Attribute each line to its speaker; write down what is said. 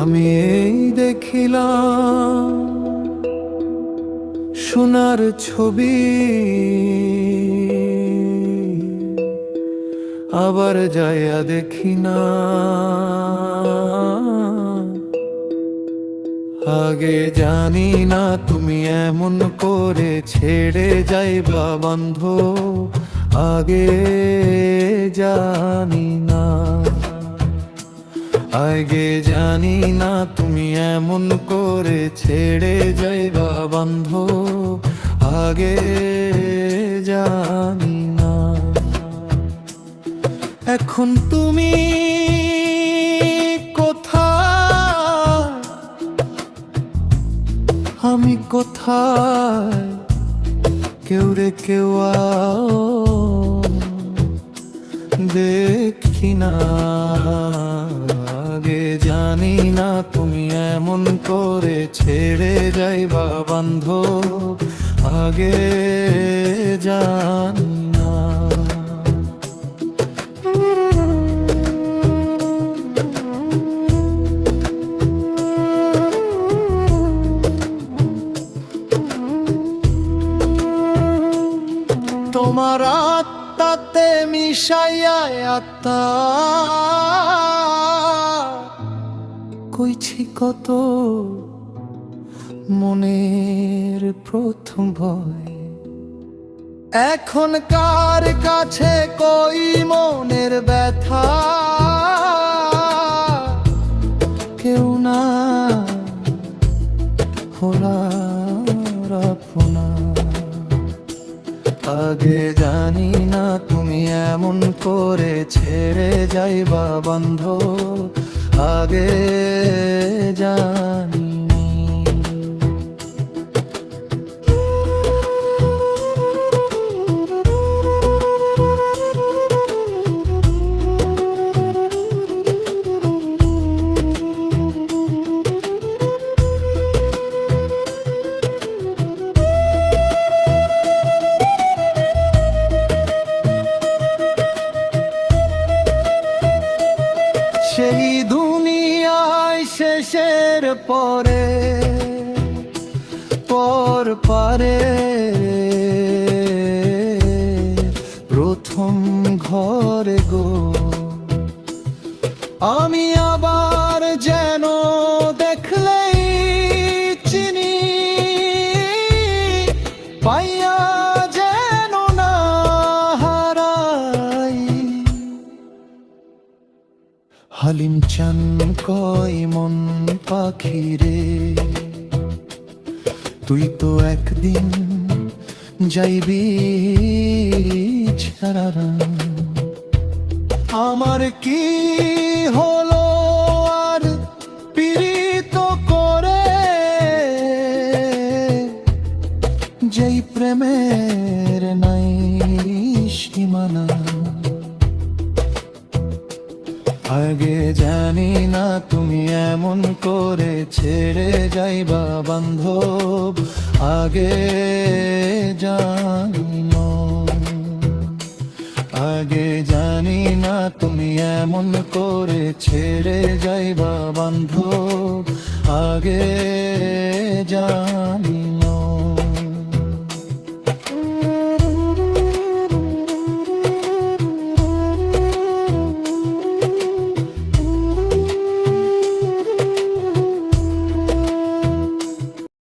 Speaker 1: আমি এই দেখিলাম সোনার ছবি, আবার যাইয়া দেখি না আগে। জানি না তুমি এমন করে ছেড়ে যাইবা বান্ধব, আগে জানি না, আগে জানি না তুমি এমন করে ছেড়ে যাইবা বান্ধব, আগে জানি না। এখন তুমি কোথায়, আমি কোথায়, কেউ রে কেউ দেখি না। আগে জানি না তুমি এমন করে ছেড়ে যাইবা বান্ধব, আগে জানি না। তোমার আত্মাতে মিশাইয়া আত্মা কইছি কত মনের প্রথম ভয়। এখন কার কাছে কই মনের ব্যথা, কেউ না হলার আপনা। আগে জানি না তুমি এমন করে ছেড়ে যাইবা বান্ধব, আগে জানি। সেই দুনিয়ায় শেষের পরে পর পারে প্রথম ঘরে গো, আমি আবার যেন দেখলেই চিনি, পাইয়া যেন না হারাই। হালিম চান কই মন পাখি রে, তুই তো একদিন যাইবি ছাড়া। আমার কি হলো আর পীড়িত করে, যেই প্রেমের নাই সীমানা। আগে জানি না তুমি এমন করে ছেড়ে যাইবা বান্ধব, আগে জানি না, আগে জানি না তুমি এমন করে ছেড়ে যাইবা বান্ধব, আগে জানি না।